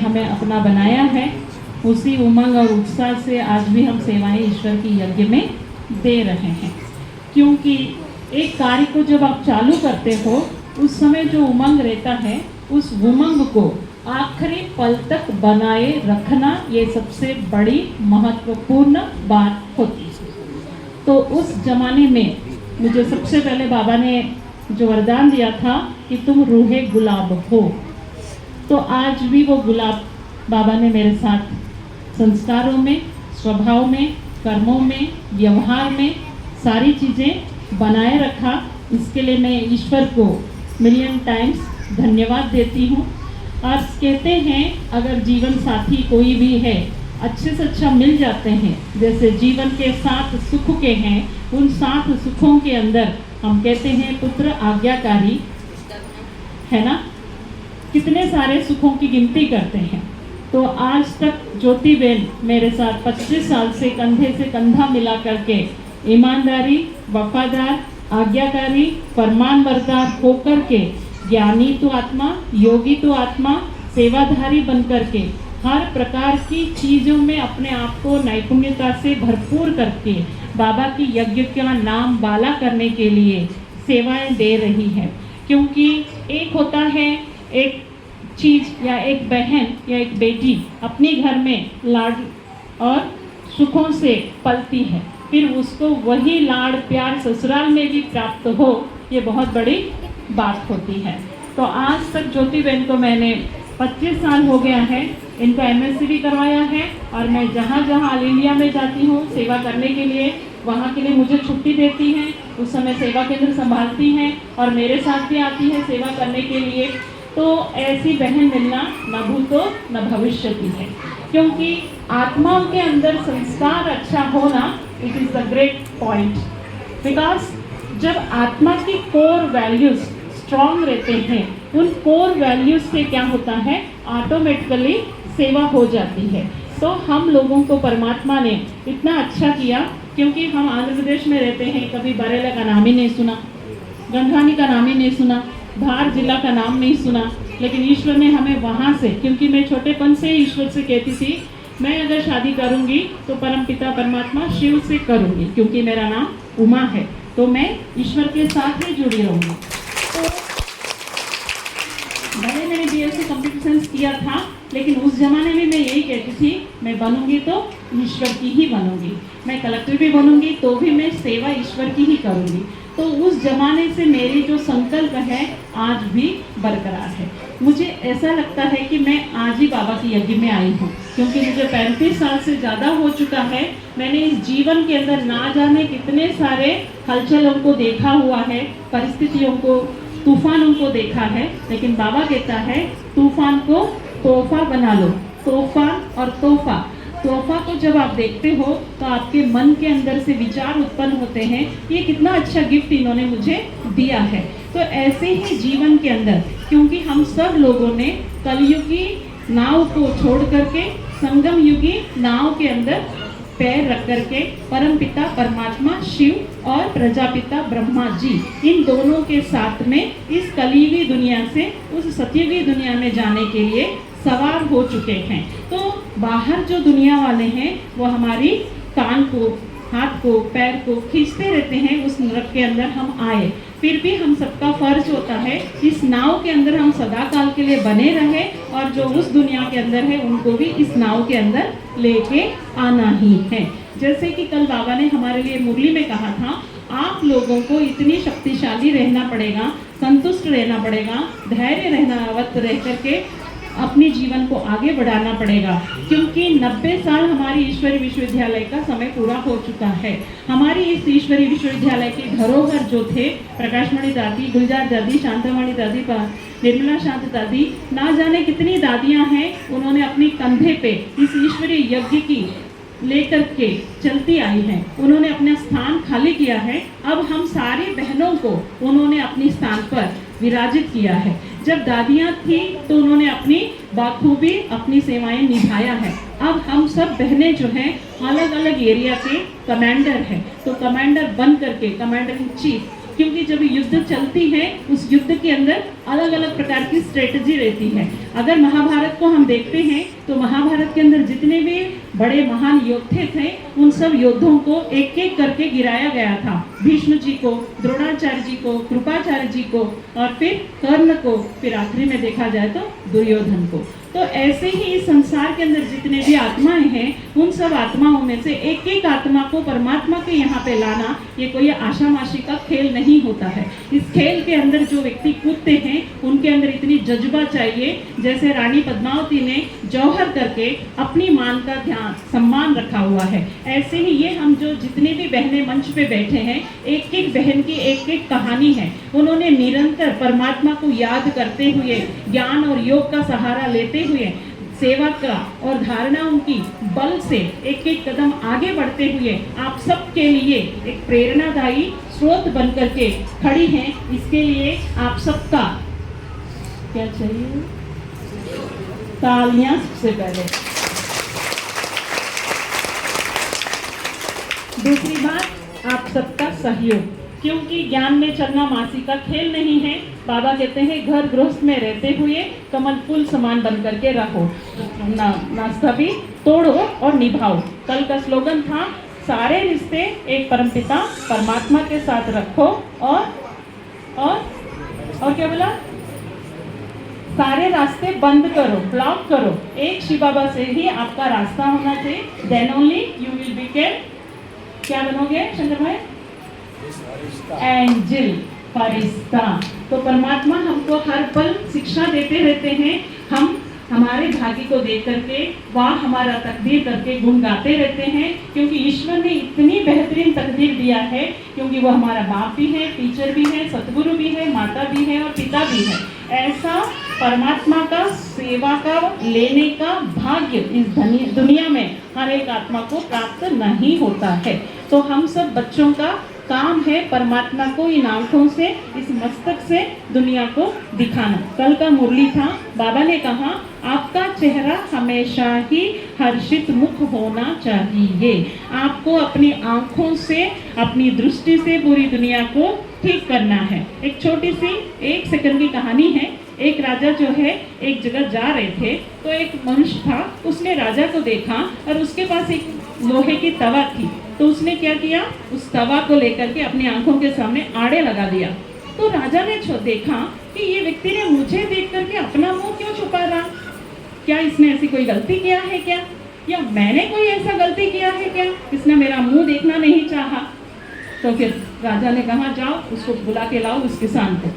हमें अपना बनाया है, उसी उमंग और उत्साह से आज भी हम सेवाएं ईश्वर की यज्ञ में दे रहे हैं। क्योंकि एक कार्य को जब आप चालू करते हो, उस समय जो उमंग रहता है, उस उमंग को आखिरी पल तक बनाए रखना ये सबसे बड़ी महत्वपूर्ण बात होती है। तो उस जमाने में मुझे सबसे पहले बाबा ने जो वरदान दिया था कि तुम रूहे गुलाब हो, तो आज भी वो गुलाब बाबा ने मेरे साथ संस्कारों में, स्वभाव में, कर्मों में, व्यवहार में सारी चीज़ें बनाए रखा। इसके लिए मैं ईश्वर को मिलियन टाइम्स धन्यवाद देती हूँ। और कहते हैं अगर जीवन साथी कोई भी है, अच्छे से अच्छा मिल जाते हैं, जैसे जीवन के 7 सुख के हैं, उन 7 सुखों के अंदर हम कहते हैं पुत्र आज्ञाकारी है ना, कितने सारे सुखों की गिनती करते हैं। तो आज तक ज्योति बेन मेरे साथ 25 साल से कंधे से कंधा मिला करके ईमानदारी, वफादार, आज्ञाकारी, फरमानबरदार होकर के ज्ञानी तो आत्मा, योगी तो आत्मा, सेवाधारी बन करके हर प्रकार की चीज़ों में अपने आप को नैपुण्यता से भरपूर करके बाबा की यज्ञ का नाम बाला करने के लिए सेवाएं दे रही है। क्योंकि एक होता है एक चीज़ या एक बहन या एक बेटी अपने घर में लाड और सुखों से पलती है, फिर उसको वही लाड़ प्यार ससुराल में भी प्राप्त हो, ये बहुत बड़ी बात होती है। तो आज तक ज्योति बहन को मैंने 25 साल हो गया है, इनको एमएससी भी करवाया है, और मैं जहाँ जहाँ ऑल इंडिया में जाती हूँ सेवा करने के लिए, वहाँ के लिए मुझे छुट्टी देती हैं, उस समय सेवा केंद्र संभालती हैं और मेरे साथ भी आती है सेवा करने के लिए। तो ऐसी बहन मिलना न भूतो न भविष्य की है, क्योंकि आत्माओं के अंदर संस्कार अच्छा होना it is the great point. Because जब आत्मा की कोर वैल्यूज स्ट्रॉन्ग रहते हैं, उन कोर वैल्यूज से क्या होता है, ऑटोमेटिकली सेवा हो जाती है। तो हम लोगों को परमात्मा ने इतना अच्छा किया, क्योंकि हम आंध्र प्रदेश में रहते हैं, कभी बरेला का नाम ही नहीं सुना, गंधानी का नाम ही नहीं सुना, धार जिला का नाम नहीं सुना, लेकिन ईश्वर ने हमें वहाँ से, क्योंकि मैं छोटेपन से ईश्वर से कहती थी मैं अगर शादी करूँगी तो परमपिता परमात्मा शिव से करूँगी, क्योंकि मेरा नाम उमा है, तो मैं ईश्वर के साथ ही जुड़ी रहूँगी। तो भले मैंने बीएससी कंप्यूटर साइंस किया था, लेकिन उस ज़माने में मैं यही कहती थी मैं बनूंगी तो ईश्वर की ही बनूंगी, मैं कलेक्टर भी बनूंगी तो भी मैं सेवा ईश्वर की ही करूंगी। तो उस ज़माने से मेरी जो संकल्प है आज भी बरकरार है। मुझे ऐसा लगता है कि मैं आज ही बाबा की यज्ञ में आई हूँ, क्योंकि मुझे 35 साल से ज़्यादा हो चुका है। मैंने इस जीवन के अंदर ना जाने कितने सारे हलचलों को देखा हुआ है, परिस्थितियों को, तूफानों को देखा है, लेकिन बाबा कहता है तूफान को तोहफा बना लो। तोहफा और तोहफा, तोहफा को जब आप देखते हो तो आपके मन के अंदर से विचार उत्पन्न होते हैं, ये कितना अच्छा गिफ्ट इन्होंने मुझे दिया है। तो ऐसे ही जीवन के अंदर, क्योंकि हम सब लोगों ने कलयुगी नाव को छोड़ करके संगम युगी नाव के अंदर पैर रख करके परमपिता परमात्मा शिव और प्रजापिता ब्रह्मा जी, इन दोनों के साथ में इस कलयुगी दुनिया से उस सतयुगी दुनिया में जाने के लिए सवार हो चुके हैं। तो बाहर जो दुनिया वाले हैं वो हमारी कान को, हाथ को, पैर को खींचते रहते हैं उस नरक के अंदर हम आए। फिर भी हम सबका फर्ज होता है इस नाव के अंदर हम सदा काल के लिए बने रहे, और जो उस दुनिया के अंदर है उनको भी इस नाव के अंदर लेके आना ही है। जैसे कि कल बाबा ने हमारे लिए मुरली में कहा था, आप लोगों को इतनी शक्तिशाली रहना पड़ेगा, संतुष्ट रहना पड़ेगा, धैर्य रहना, अवध रह करके अपने जीवन को आगे बढ़ाना पड़ेगा, क्योंकि 90 साल हमारी ईश्वरी विश्वविद्यालय का समय पूरा हो चुका है। हमारी इस ईश्वरी विश्वविद्यालय के धरोहर जो थे, प्रकाशमणि दादी, गुलजार दादी, शांतामणि दादी, निर्मला शांत दादी, ना जाने कितनी दादियां हैं, उन्होंने अपनी कंधे पे इस ईश्वरी यज्ञ की लेकर के चलती आई हैं। उन्होंने अपना स्थान खाली किया है। अब हम सारी बहनों को उन्होंने अपने स्थान पर विराजित किया है। जब दादियाँ थी तो उन्होंने अपनी बाखूबी अपनी सेवाएं निभाया है। अब हम सब बहनें जो हैं अलग अलग एरिया के कमांडर हैं, तो कमांडर बन करके, कमांडर इन चीफ, क्योंकि जब युद्ध चलती है उस युद्ध के अंदर अलग अलग प्रकार की स्ट्रेटजी रहती है। अगर महाभारत को हम देखते हैं तो महाभारत के अंदर जितने भी बड़े महान योद्धे थे उन सब योद्धों को एक एक करके गिराया गया था। भीष्म जी को, द्रोणाचार्य जी को, कृपाचार्य जी को और फिर कर्ण को, फिर आखिरी में देखा जाए तो दुर्योधन को। तो ऐसे ही इस संसार के अंदर जितने भी आत्माएं हैं उन सब आत्माओं में से एक एक आत्मा को परमात्मा के यहाँ पे लाना ये कोई आशामाशी का खेल नहीं होता है। इस खेल के अंदर जो व्यक्ति कूदते हैं उनके अंदर इतनी जज्बा चाहिए, जैसे रानी पद्मावती ने जौहर करके अपनी मान का ध्यान सम्मान रखा हुआ है, ऐसे ही ये हम जो जितने भी बहनें मंच पे बैठे हैं एक एक बहन की एक एक कहानी है। उन्होंने निरंतर परमात्मा को याद करते हुए, ज्ञान और योग का सहारा लेते हुए, सेवा का और धारणाओं की बल से एक एक कदम आगे बढ़ते हुए आप सबके लिए एक प्रेरणादायी स्रोत बन करके खड़ी हैं। इसके लिए आप सबका क्या चाहिए? तालियां सबसे पहले। दूसरी बात, आप सबका सहयोग, क्योंकि ज्ञान में चलना मासी का खेल नहीं है। बाबा कहते हैं घर गृहस्थ में रहते हुए कमल फूल समान बन करके रहो, नाश्ता भी तोड़ो और निभाओ। कल का स्लोगन था सारे रिश्ते एक परमपिता परमात्मा के साथ रखो और क्या बोला? सारे रास्ते बंद करो, ब्लॉक करो, एक शिव बाबा से ही आपका रास्ता होना चाहिए। Then only you will become, क्या बनोगे शंकर भाई? एंजल, फरिश्ता। तो परमात्मा हमको हर पल शिक्षा देते रहते हैं। हम हमारे भाग्य को देख करके वाह हमारा तकदीर करके गुण गाते रहते हैं, क्योंकि ईश्वर ने इतनी बेहतरीन तकदीर दिया है, क्योंकि वो हमारा बाप भी है, टीचर भी है, सतगुरु भी है, माता भी है और पिता भी है। ऐसा परमात्मा का सेवा का लेने का भाग्य इस दुनिया में हर एक आत्मा को प्राप्त नहीं होता है। तो हम सब बच्चों का काम है परमात्मा को इन आंखों से, इस मस्तक से दुनिया को दिखाना। कल का मुरली था, बाबा ने कहा आपका चेहरा हमेशा ही हर्षित मुख होना चाहिए। आपको अपनी आंखों से, अपनी दृष्टि से पूरी दुनिया को ठीक करना है। एक छोटी सी 1 सेकंड की कहानी है। एक राजा जो है एक जगह जा रहे थे, तो एक मनुष्य था, उसने राजा को देखा और उसके पास एक लोहे की तवा थी। तो उसने क्या किया, उस तवा को लेकर के अपनी आंखों के सामने आड़े लगा दिया। तो राजा ने देखा कि ये व्यक्ति ने मुझे देख करके अपना मुंह क्यों छुपा रहा, क्या इसने ऐसी कोई गलती किया है क्या, या मैंने कोई ऐसा गलती किया है क्या, इसने मेरा मुंह देखना नहीं चाहा। तो फिर राजा ने कहा जाओ उसको बुला के लाओ, उस किसान को।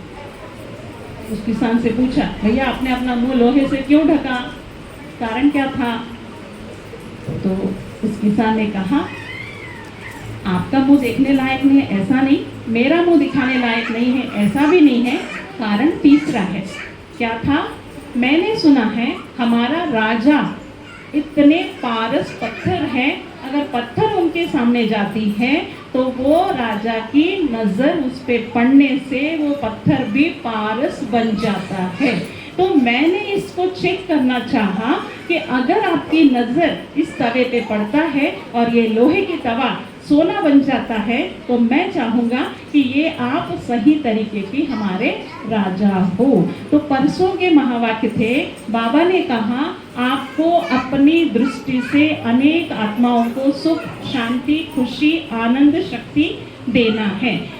उस किसान से पूछा भैया आपने अपना मुंह लोहे से क्यों ढका, कारण क्या था? तो उस किसान ने कहा आपका मुंह देखने लायक नहीं है ऐसा नहीं, मेरा मुंह दिखाने लायक नहीं है ऐसा भी नहीं है, कारण तीसरा है। क्या था? मैंने सुना है हमारा राजा इतने पारस पत्थर है, अगर पत्थर उनके सामने जाती है तो वो राजा की नजर उस पे पड़ने से वो पत्थर भी पारस बन जाता है। तो मैंने इसको चेक करना चाहा कि अगर आपकी नजर इस तवे पे पड़ता है और ये लोहे की तवा सोना बन जाता है, तो मैं चाहूँगा कि ये आप सही तरीके की हमारे राजा हो। तो परसों के महावाक्य थे, बाबा ने कहा आपको अपनी दृष्टि से अनेक आत्माओं को सुख, शांति, खुशी, आनंद, शक्ति देना है।